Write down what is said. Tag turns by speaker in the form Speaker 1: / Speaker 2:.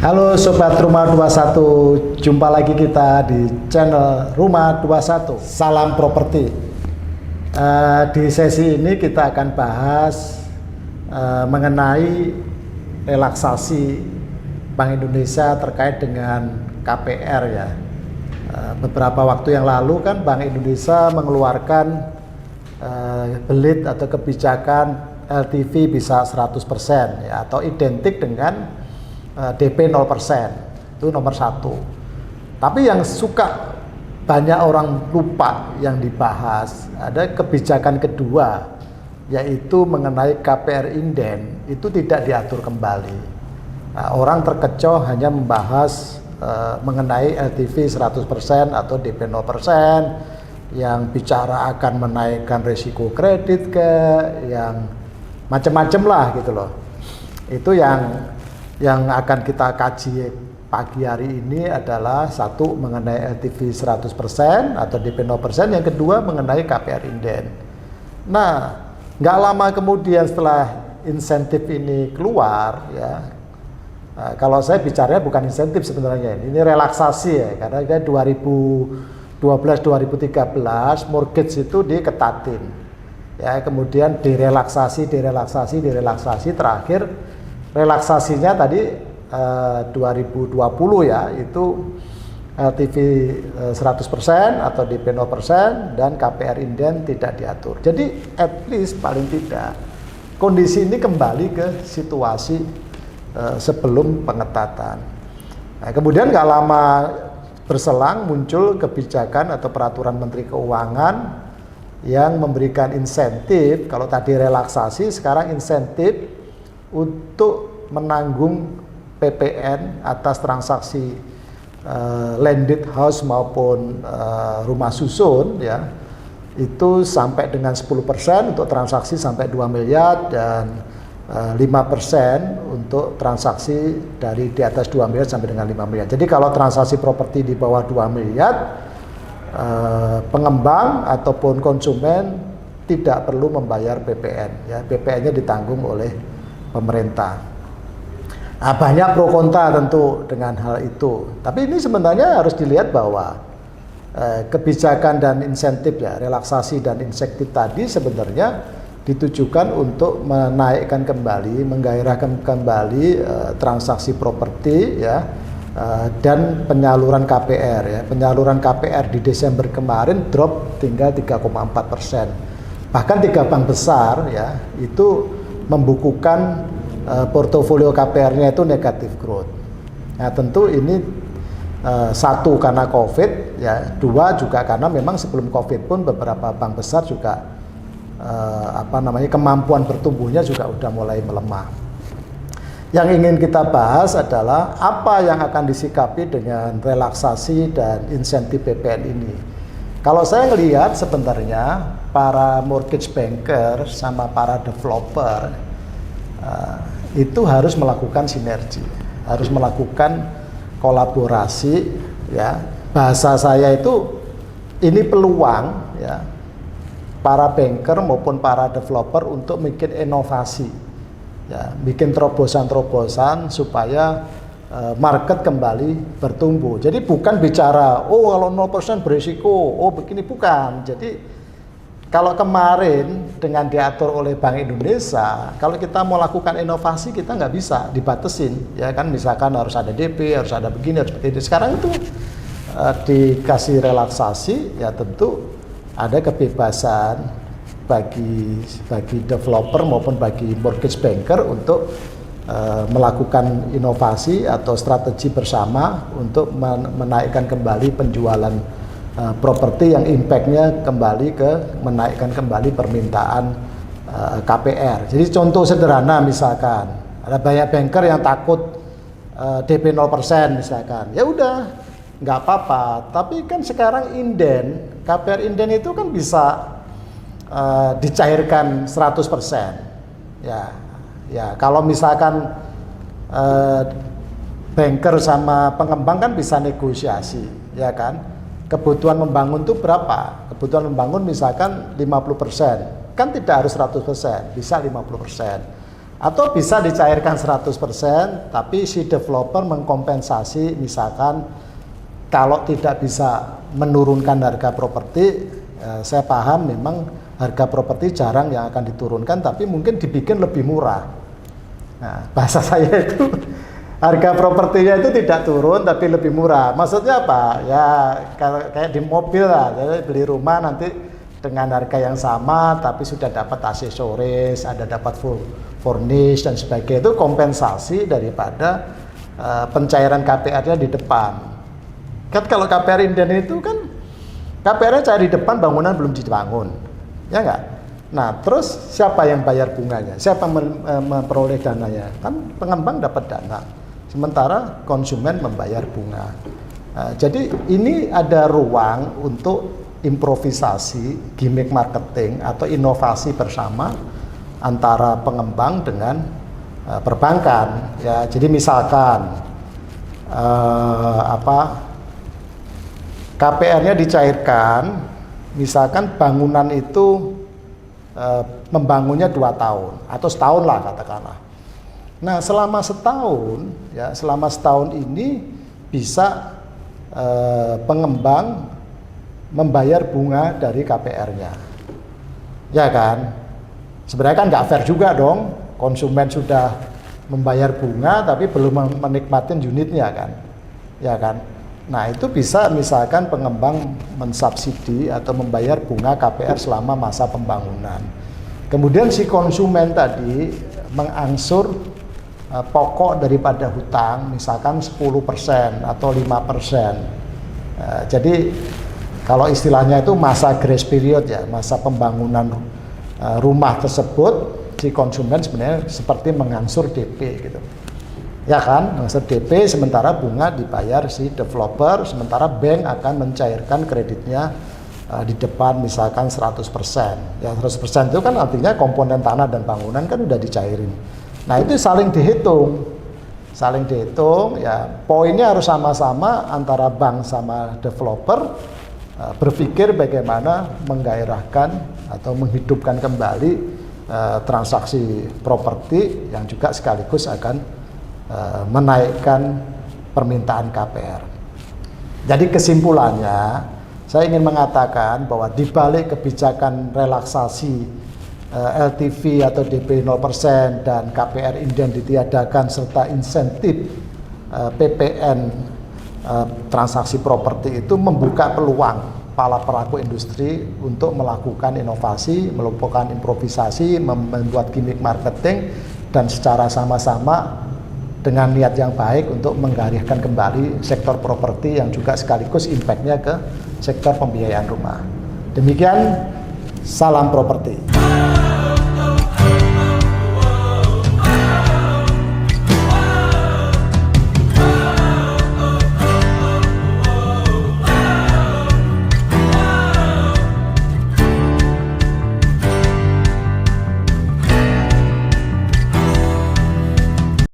Speaker 1: Halo Sobat Rumah 21, jumpa lagi kita di channel Rumah 21, salam properti. Di sesi ini kita akan bahas mengenai relaksasi Bank Indonesia terkait dengan KPR ya. Beberapa waktu yang lalu kan Bank Indonesia mengeluarkan belit atau kebijakan LTV bisa 100% ya, atau identik dengan DP 0%, itu nomor satu. Tapi yang suka banyak orang lupa yang dibahas, ada kebijakan kedua, yaitu mengenai KPR inden, itu tidak diatur kembali. Nah, orang terkecoh hanya membahas mengenai LTV 100% atau DP 0%, yang bicara akan menaikkan risiko kredit yang macam-macam lah gitu loh. Itu yang akan kita kaji pagi hari ini adalah satu mengenai LTV 100% atau DP 0%, yang kedua mengenai KPR inden. Nah, nggak lama kemudian setelah insentif ini keluar ya, kalau saya bicaranya bukan insentif sebenarnya, ini relaksasi ya, karena dia 2012-2013 mortgage itu diketatin ya, kemudian direlaksasi, terakhir relaksasinya tadi 2020 ya, itu LTV 100% atau DP 0% dan KPR inden tidak diatur. Jadi at least paling tidak kondisi ini kembali ke situasi sebelum pengetatan. Nah, kemudian nggak lama berselang muncul kebijakan atau peraturan Menteri Keuangan yang memberikan insentif. Kalau tadi relaksasi, sekarang insentif untuk menanggung PPN atas transaksi landed house maupun rumah susun ya, itu sampai dengan 10% untuk transaksi sampai 2 miliar dan 5% untuk transaksi di atas 2 miliar sampai dengan 5 miliar. Jadi kalau transaksi properti di bawah 2 miliar, pengembang ataupun konsumen tidak perlu membayar PPN ya, PPN-nya ditanggung oleh pemerintah. Nah, banyak pro kontra tentu dengan hal itu. Tapi ini sebenarnya harus dilihat bahwa kebijakan dan insentif ya, relaksasi dan insentif tadi sebenarnya ditujukan untuk menaikkan kembali, menggairahkan kembali transaksi properti ya, dan penyaluran KPR ya. Penyaluran KPR di Desember kemarin drop tinggal 3,4%. Bahkan 3 bank besar ya itu membukukan portofolio KPR-nya itu negatif growth. Nah, tentu ini satu karena COVID ya, dua juga karena memang sebelum COVID pun beberapa bank besar juga kemampuan bertumbuhnya juga udah mulai melemah. Yang ingin kita bahas adalah apa yang akan disikapi dengan relaksasi dan insentif PPN ini. Kalau saya ngelihat sebenarnya para mortgage banker sama para developer itu harus melakukan sinergi, harus melakukan kolaborasi ya. Bahasa saya itu ini peluang ya, para banker maupun para developer untuk bikin inovasi ya, bikin terobosan-terobosan supaya market kembali bertumbuh. Jadi bukan bicara kalau 0% berisiko, begini, bukan. Jadi kalau kemarin dengan diatur oleh Bank Indonesia, kalau kita mau lakukan inovasi kita nggak bisa dibatesin ya kan, misalkan harus ada DP, harus ada begini, harus seperti itu. Sekarang itu dikasih relaksasi ya, tentu ada kebebasan bagi developer maupun bagi mortgage banker untuk melakukan inovasi atau strategi bersama untuk menaikkan kembali penjualan properti yang impact-nya kembali ke menaikkan kembali permintaan KPR. Jadi contoh sederhana, misalkan ada banyak banker yang takut DP 0% misalkan, ya udah nggak apa-apa. Tapi kan sekarang inden, KPR inden itu kan bisa dicairkan 100%. Ya kalau misalkan banker sama pengembang kan bisa negosiasi, ya kan. Kebutuhan membangun itu berapa? Kebutuhan membangun misalkan 50%, kan tidak harus 100%, bisa 50%. Atau bisa dicairkan 100%, tapi si developer mengkompensasi, misalkan kalau tidak bisa menurunkan harga properti, saya paham memang harga properti jarang yang akan diturunkan, tapi mungkin dibikin lebih murah. Nah, bahasa saya itu harga propertinya itu tidak turun tapi lebih murah. Maksudnya apa? Ya kayak di mobil lah, jadi beli rumah nanti dengan harga yang sama tapi sudah dapat aksesoris, ada dapat full furnish dan sebagainya, itu kompensasi daripada pencairan KPR-nya di depan. Kan kalau KPR inden itu kan KPR-nya cair di depan, bangunan belum dibangun, ya enggak? Nah, terus siapa yang bayar bunganya? Siapa memperoleh dananya? Kan pengembang dapat dana, sementara konsumen membayar bunga. Jadi ini ada ruang untuk improvisasi, gimmick marketing atau inovasi bersama antara pengembang dengan perbankan. Ya, jadi misalkan KPR-nya dicairkan, misalkan bangunan itu membangunnya 2 tahun atau setahun lah katakanlah. Nah, selama setahun ini bisa pengembang membayar bunga dari KPR-nya, ya kan? Sebenarnya kan nggak fair juga dong, konsumen sudah membayar bunga tapi belum menikmatin unitnya kan, ya kan? Nah, itu bisa misalkan pengembang mensubsidi atau membayar bunga KPR selama masa pembangunan. Kemudian si konsumen tadi mengangsur pokok daripada hutang, misalkan 10% atau 5%. Jadi kalau istilahnya itu masa grace period ya, masa pembangunan rumah tersebut, si konsumen sebenarnya seperti mengangsur DP gitu. Ya kan, mengangsur DP sementara bunga dibayar si developer, sementara bank akan mencairkan kreditnya di depan misalkan 100%. Ya 100% itu kan artinya komponen tanah dan bangunan kan udah dicairin. Nah, itu saling dihitung ya, poinnya harus sama-sama antara bank sama developer, berpikir bagaimana menggairahkan atau menghidupkan kembali transaksi properti yang juga sekaligus akan menaikkan permintaan KPR. Jadi kesimpulannya, saya ingin mengatakan bahwa di balik kebijakan relaksasi LTV atau DP 0% dan KPR inden ditiadakan serta insentif PPN transaksi properti itu membuka peluang para pelaku industri untuk melakukan inovasi, melakukan improvisasi, membuat gimmick marketing, dan secara sama-sama dengan niat yang baik untuk menggairahkan kembali sektor properti yang juga sekaligus impact-nya ke sektor pembiayaan rumah. Demikian, salam properti.